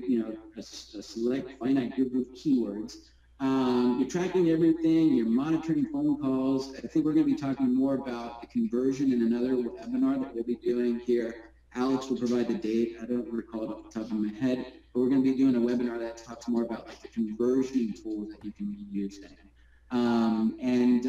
a select finite group of keywords. You're tracking everything, you're monitoring phone calls. I think we're going to be talking more about the conversion in another webinar that we'll be doing here. Alex will provide the date. I don't recall it off the top of my head, but we're going to be doing a webinar that talks more about like the conversion tools that you can be using. And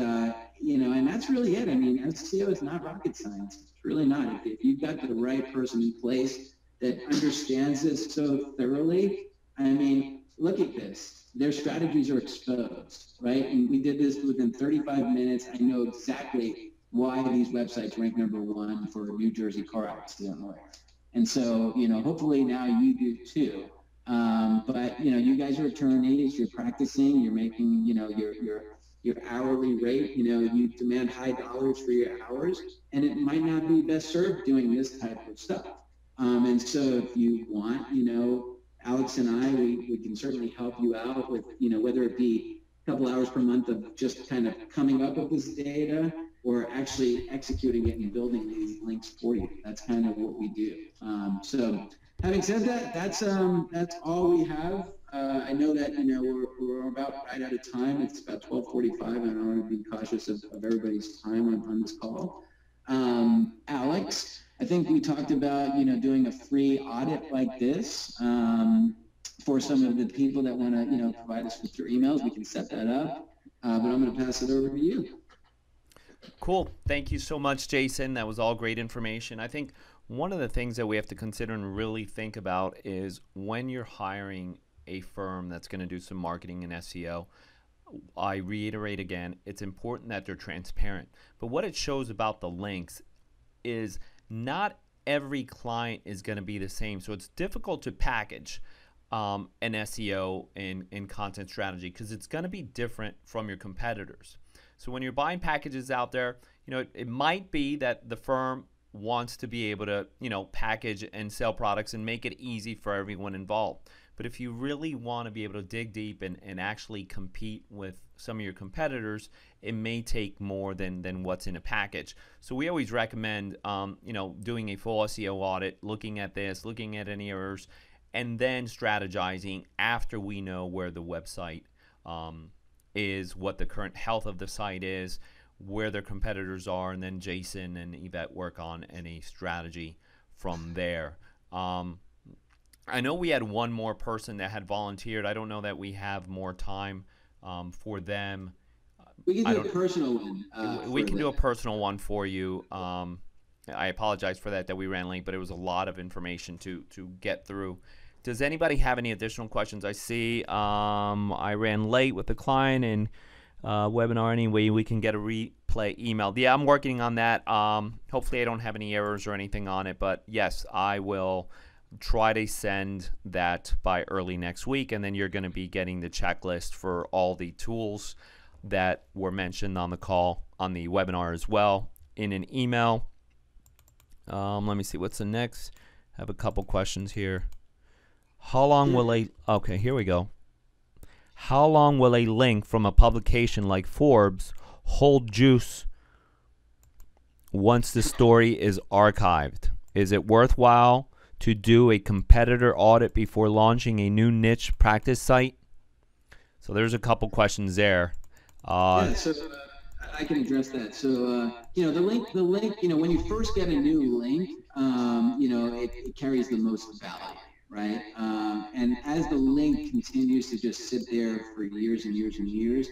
that's really it. I mean, SEO is not rocket science. It's really not. If you've got the right person in place that understands this so thoroughly, I mean, look at this. Their strategies are exposed, right? And we did this within 35 minutes. I know exactly why these websites rank #1 for New Jersey car accident lawyer. And so, hopefully now you do too. But you guys are attorneys, you're practicing, you're making, your hourly rate, you demand high dollars for your hours, and it might not be best served doing this type of stuff. And so if you want, Alex and I, we can certainly help you out with, whether it be a couple hours per month of just kind of coming up with this data or actually executing it and building these links for you. That's kind of what we do. So having said that, that's all we have. I know that, we're about right out of time. It's about 12:45, and I want to be cautious of everybody's time on this call. Alex, I think we talked about, doing a free audit like this for some of the people that want to, provide us with your emails. We can set that up, but I'm going to pass it over to you. Cool. Thank you so much, Jason. That was all great information. I think one of the things that we have to consider and really think about is when you're hiring a firm that's going to do some marketing and SEO, I reiterate again, it's important that they're transparent. But what it shows about the links is not every client is going to be the same. So it's difficult to package an SEO and content strategy because it's going to be different from your competitors. So when you're buying packages out there, it might be that the firm wants to be able to, package and sell products and make it easy for everyone involved. But if you really want to be able to dig deep and actually compete with some of your competitors, it may take more than what's in a package. So we always recommend, doing a full SEO audit, looking at this, looking at any errors, and then strategizing after we know where the website is, what the current health of the site is, where their competitors are, and then Jason and Yvette work on any strategy from there. I know we had one more person that had volunteered. I don't know that we have more time for them. We can do a personal one. We can do a personal one for you. I apologize for that we ran late, but it was a lot of information to get through. Does anybody have any additional questions? I see I ran late with the client and webinar anyway. We can get a replay emailed. Yeah, I'm working on that. Hopefully I don't have any errors or anything on it, but yes, I will try to send that by early next week, and then you're going to be getting the checklist for all the tools that were mentioned on the call, on the webinar as well, in an email. Let me see, what's the next? I have a couple questions here. How long will okay, here we go. How long will a link from a publication like Forbes hold juice once the story is archived? Is it worthwhile to do a competitor audit before launching a new niche practice site? So there's a couple questions there. Yeah, so I can address that. So, you know, the link, you know, when you first get a new link, you know, it carries the most value, right? And as the link continues to just sit there for years and years and years,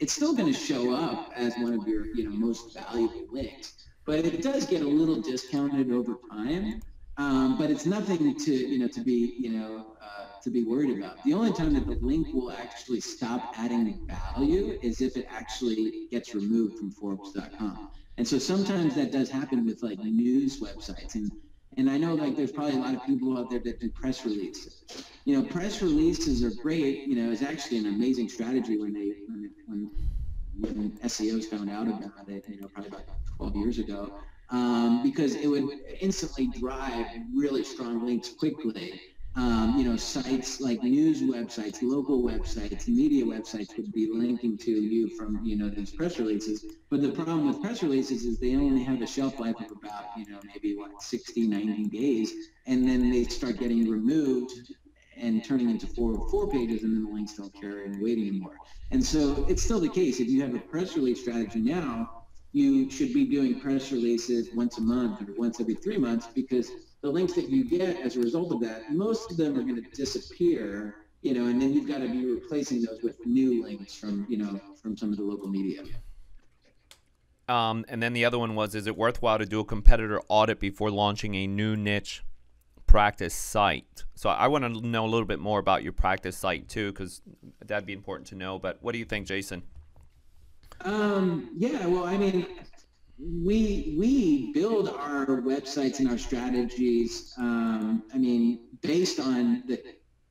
it's still going to show up as one of your, you know, most valuable links. But it does get a little discounted over time. But it's nothing to, you know, to be worried about. The only time that the link will actually stop adding value is if it actually gets removed from Forbes.com. And so sometimes that does happen with like news websites. And I know like there's probably a lot of people out there that do press releases. You know, press releases are great. You know, it's actually an amazing strategy when SEOs found out about it, you know, probably about 12 years ago. Because it would instantly drive really strong links quickly. You know, sites like news websites, local websites, media websites would be linking to you from, you know, these press releases. But the problem with press releases is they only have a shelf life of about, you know, maybe what, 60, 90 days. And then they start getting removed and turning into 404 pages, and then the links don't carry any weight anymore. And so it's still the case. If you have a press release strategy now, you should be doing press releases once a month or once every 3 months, because the links that you get as a result of that, most of them are going to disappear, you know, and then you've got to be replacing those with new links from, you know, from some of the local media. And then the other one was, is it worthwhile to do a competitor audit before launching a new niche practice site? So I want to know a little bit more about your practice site too, because that'd be important to know. But what do you think, Jason? Yeah, well, I mean, we build our websites and our strategies, I mean, based on the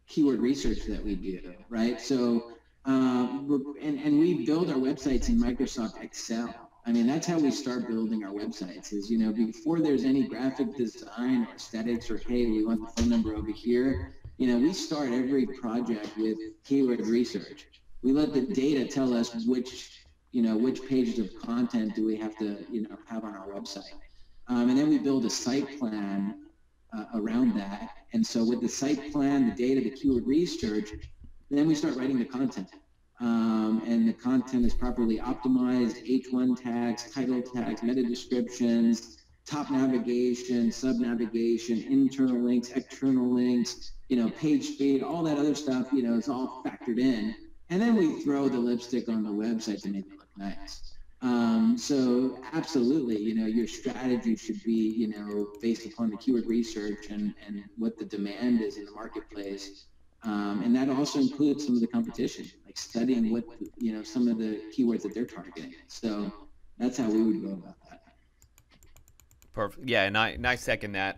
keyword research that we do, right? So, and we build our websites in Microsoft Excel. I mean, that's how we start building our websites is, you know, before there's any graphic design or aesthetics or, hey, we want the phone number over here, you know, we start every project with keyword research. We let the data tell us which pages of content do we have to, you know, have on our website. And then we build a site plan around that. And so with the site plan, the data, the keyword research, then we start writing the content. And the content is properly optimized, H1 tags, title tags, meta descriptions, top navigation, sub navigation, internal links, external links, you know, page speed, all that other stuff, you know, is all factored in. And then we throw the lipstick on the website to make it look nice. So absolutely, you know, your strategy should be, you know, based upon the keyword research and what the demand is in the marketplace. And that also includes some of the competition, like studying what, you know, some of the keywords that they're targeting. So that's how we would go about that. Perfect. Yeah, and I second that.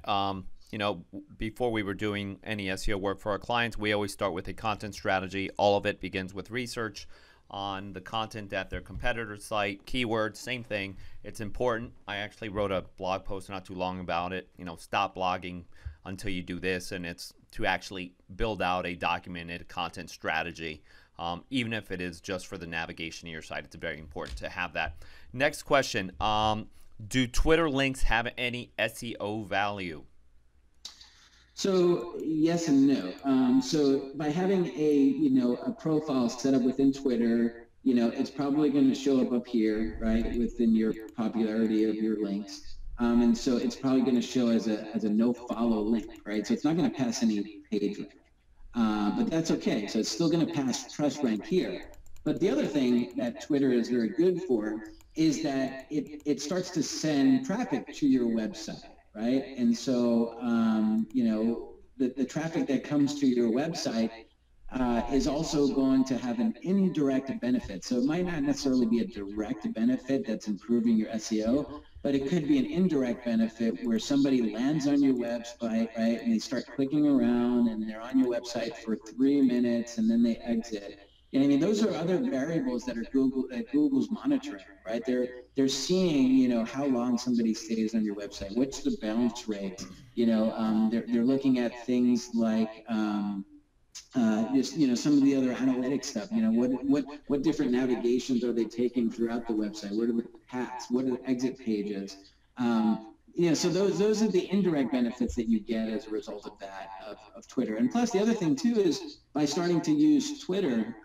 You know, before we were doing any SEO work for our clients, we always start with a content strategy. All of it begins with research on the content at their competitor site, keywords, same thing. It's important. I actually wrote a blog post not too long about it. You know, stop blogging until you do this, and it's to actually build out a documented content strategy. Even if it is just for the navigation of your site, it's very important to have that. Next question. Do Twitter links have any SEO value? So yes and no. So by having a profile set up within Twitter, you know, it's probably going to show up here, right, within your popularity of your links. And so it's probably going to show as a no follow link, right? So it's not going to pass any page rank, but that's okay. So it's still going to pass trust rank here. But the other thing that Twitter is very good for is that it starts to send traffic to your website. Right. And so, you know, the traffic that comes to your website is also going to have an indirect benefit. So it might not necessarily be a direct benefit that's improving your SEO, but it could be an indirect benefit where somebody lands on your website, right, and they start clicking around and they're on your website for 3 minutes and then they exit. And I mean, those are other variables that Google's monitoring, right? They're seeing, you know, how long somebody stays on your website. What's the bounce rate? You know, they're looking at things like just, you know, some of the other analytics stuff. You know, what different navigations are they taking throughout the website? What are the paths? What are the exit pages? You know, so those are the indirect benefits that you get as a result of that, of Twitter. And plus, the other thing too is by starting to use Twitter,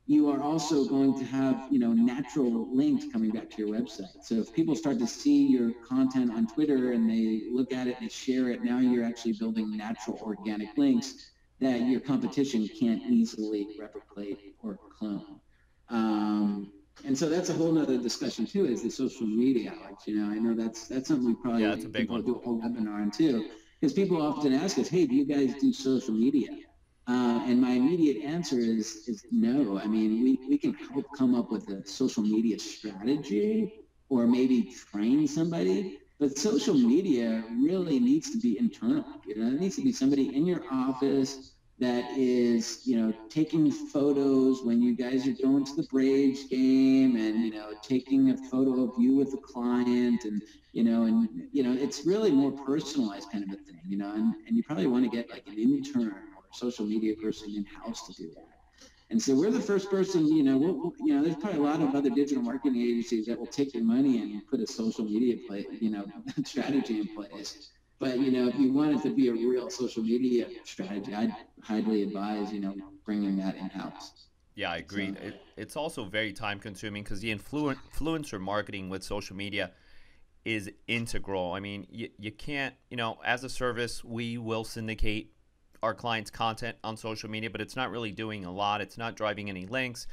you are also going to have, you know, natural links coming back to your website. So if people start to see your content on Twitter and they look at it and they share it, now you're actually building natural organic links that your competition can't easily replicate or clone. And so that's a whole nother discussion too, is the social media, Alex. You know, I know that's something we probably Yeah, that's a big one. do a whole webinar on too, because people often ask us, hey, do you guys do social media? And my immediate answer is no. I mean, we can help come up with a social media strategy or maybe train somebody, but social media really needs to be internal. You know, it needs to be somebody in your office that is, you know, taking photos when you guys are going to the Braves game and, you know, taking a photo of you with the client and, you know, it's really more personalized kind of a thing, you know, and you probably want to get like an intern or a social media person in-house to do that. And so we're the first person, you know, there's probably a lot of other digital marketing agencies that will take your money and put a social media strategy in place. But, you know, if you want it to be a real social media strategy, I'd highly advise, you know, bringing that in-house. Yeah, I agree. So, It's also very time consuming because the influencer marketing with social media is integral. I mean, you can't, you know, as a service, we will syndicate our clients' content on social media, but it's not really doing a lot. It's not driving any links.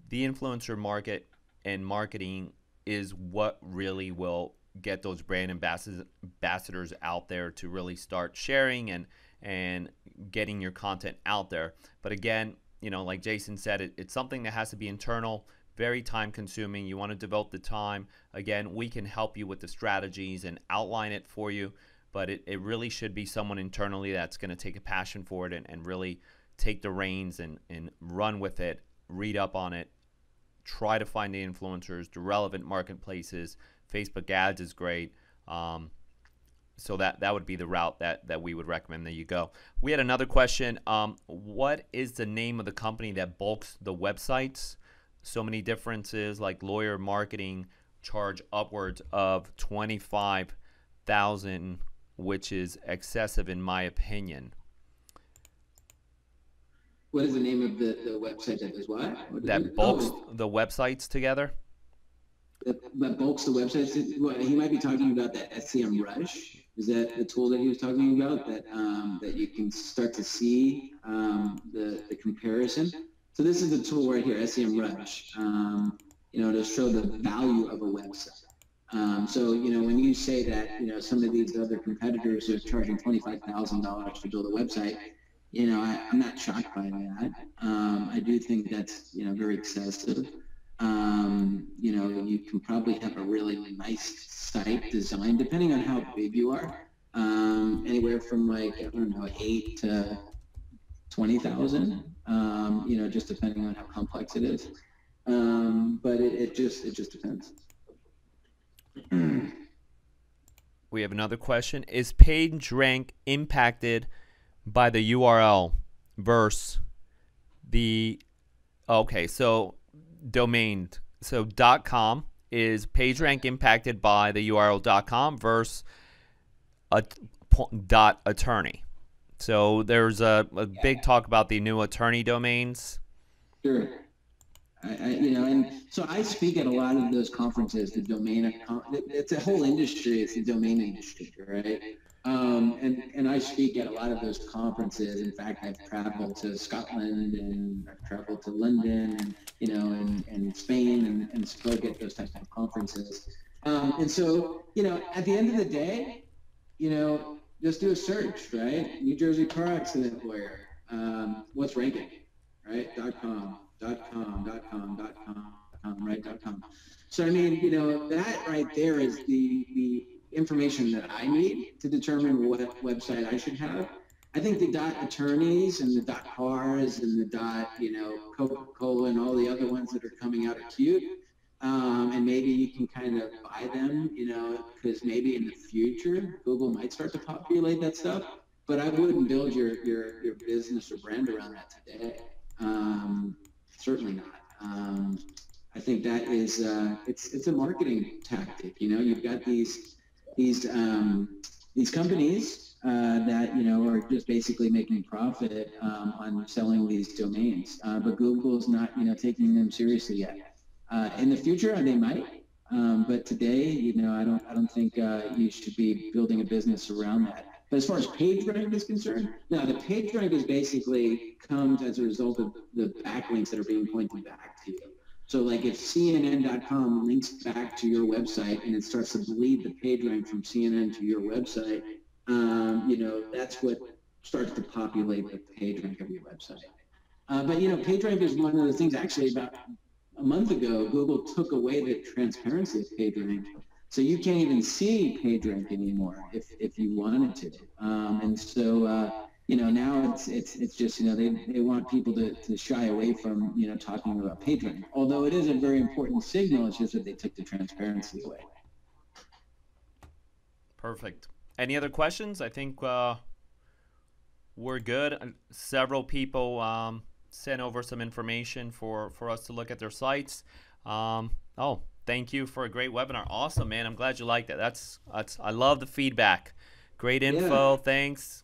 The influencer market and marketing is what really will get those brand ambassadors out there to really start sharing and getting your content out there. But again, you know, like Jason said, it's something that has to be internal, very time consuming. You want to devote the time. Again, we can help you with the strategies and outline it for you, but it really should be someone internally that's going to take a passion for it and really take the reins and run with it, read up on it, try to find the influencers, the relevant marketplaces. Facebook ads is great. So that would be the route that we would recommend that you go. We had another question. What is the name of the company that bulks the websites? So many differences, like Lawyer Marketing charge upwards of $25,000, which is excessive in my opinion. what is the name of the website that does what? That bulks the websites together? That bulks the websites. He might be talking about that SEMRush. Is that the tool that he was talking about? That you can start to see the comparison. So this is the tool right here, SEMRush. You know, to show the value of a website. So you know, when you say that, you know, some of these other competitors are charging $25,000 to build a website, you know, I'm not shocked by that. I do think that's, you know, very excessive. You know, you can probably have a really nice site design, depending on how big you are, anywhere from like, I don't know, 8 to 20,000, you know, just depending on how complex it is. But it just depends. We have another question. Is PageRank impacted by the URL versus the, okay, so domain, so .com, is PageRank impacted by the URL .com versus a .attorney? So there's a big talk about the new attorney domains. Sure. You know, and so I speak at a lot of those conferences. The domain, it's a whole industry. It's the domain industry, right? And I speak at a lot of those conferences. In fact, I've traveled to Scotland and I've traveled to London, and you know, and Spain, and spoke at those types of conferences. And so, you know, at the end of the day, you know, just do a search, right? New Jersey car accident lawyer. What's ranking, right? .com. .com, right? .com. So I mean, you know, that right there is the information that I need to determine what website I should have. I think the .attorneys and the .cars and the you know, Coca-Cola and all the other ones that are coming out are cute. And maybe you can kind of buy them, you know, because maybe in the future Google might start to populate that stuff. But I wouldn't build your business or brand around that today. Certainly not. I think that is it's a marketing tactic. You know, you've got these companies that, you know, are just basically making profit on selling these domains, but Google's not, you know, taking them seriously yet. In the future, they might, but today, you know, I don't think you should be building a business around that. But as far as PageRank is concerned, now the PageRank is basically comes as a result of the backlinks that are being pointed back to you. So like if CNN.com links back to your website and it starts to bleed the PageRank from CNN to your website, you know, that's what starts to populate the PageRank of your website. But, you know, PageRank is one of the things actually about a month ago, Google took away the transparency of PageRank. So you can't even see PageRank anymore if you wanted to. And so, you know, now it's just, you know, they want people to shy away from, you know, talking about PageRank. Although it is a very important signal, it's just that they took the transparency away. Perfect. Any other questions? I think we're good. Several people sent over some information for us to look at their sites. Oh, thank you for a great webinar. Awesome, man. I'm glad you liked it. That's I love the feedback. Great info. Yeah. Thanks,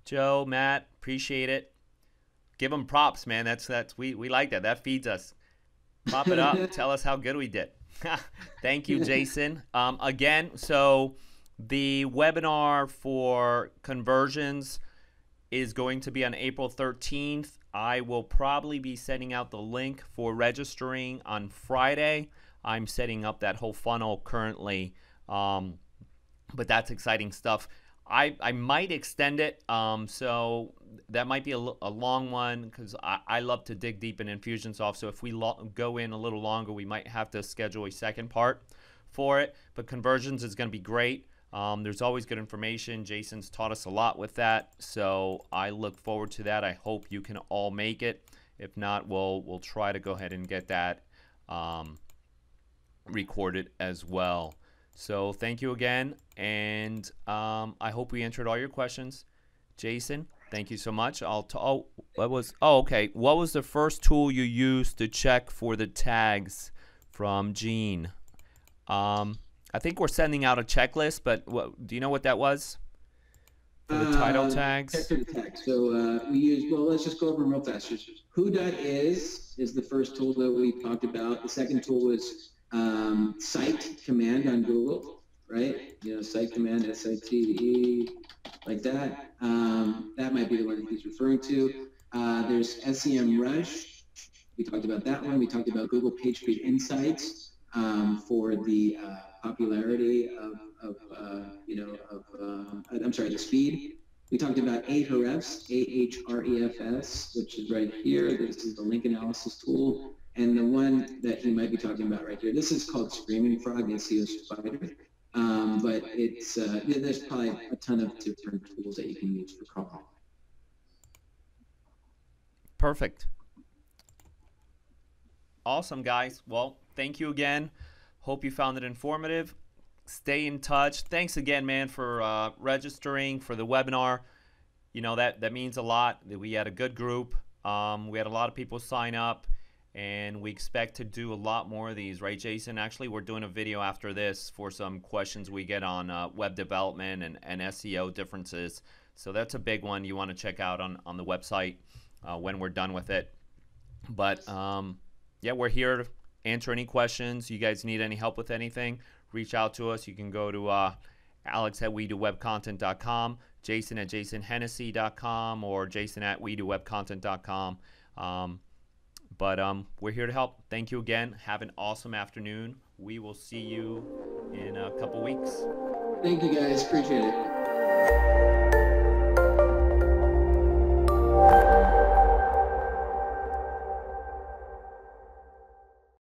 Joe, Matt. Appreciate it. Give them props, man. We like that. That feeds us. Pop it up. Tell us how good we did. Thank you, Jason. Again, so the webinar for conversions is going to be on April 13th. I will probably be sending out the link for registering on Friday. I'm setting up that whole funnel currently, but that's exciting stuff. I might extend it, so that might be a long one because I love to dig deep in Infusionsoft. So if we go in a little longer, we might have to schedule a second part for it. But conversions is going to be great. There's always good information. Jason's taught us a lot with that, so I look forward to that. I hope you can all make it. If not, we'll try to go ahead and get that recorded as well. So thank you again, and I hope we answered all your questions. Jason, thank you so much. What was the first tool you used to check for the tags? From Gene. I think we're sending out a checklist, but do you know what that was? For the title tags? Check for the tags. So we use, well, let's just go over them real fast. Who.is is the first tool that we talked about. The second tool was site command on Google, right? You know, site command, SITE, like that. That might be the one that he's referring to. There's SEMRush. We talked about that one. We talked about Google PageSpeed Insights for the popularity of the speed. We talked about Ahrefs, Ahrefs, which is right here. This is the link analysis tool. And the one that he might be talking about right here, this is called Screaming Frog SEO Spider. But it's there's probably a ton of different tools that you can use for crawling. Perfect. Awesome, guys. Well, thank you again. Hope you found it informative. Stay in touch. Thanks again, man, for registering for the webinar. You know, that means a lot. We had a good group. We had a lot of people sign up, and we expect to do a lot more of these, right, Jason? Actually, we're doing a video after this for some questions we get on web development and SEO differences. So that's a big one you want to check out on the website when we're done with it. But yeah, we're here to answer any questions. You guys need any help with anything, reach out to us. You can go to alex@wedowebcontent.com, jason@jasonhennessy.com, or jason@wedowebcontent.com. But we're here to help. Thank you again. Have an awesome afternoon. We will see you in a couple weeks. Thank you, guys. Appreciate it.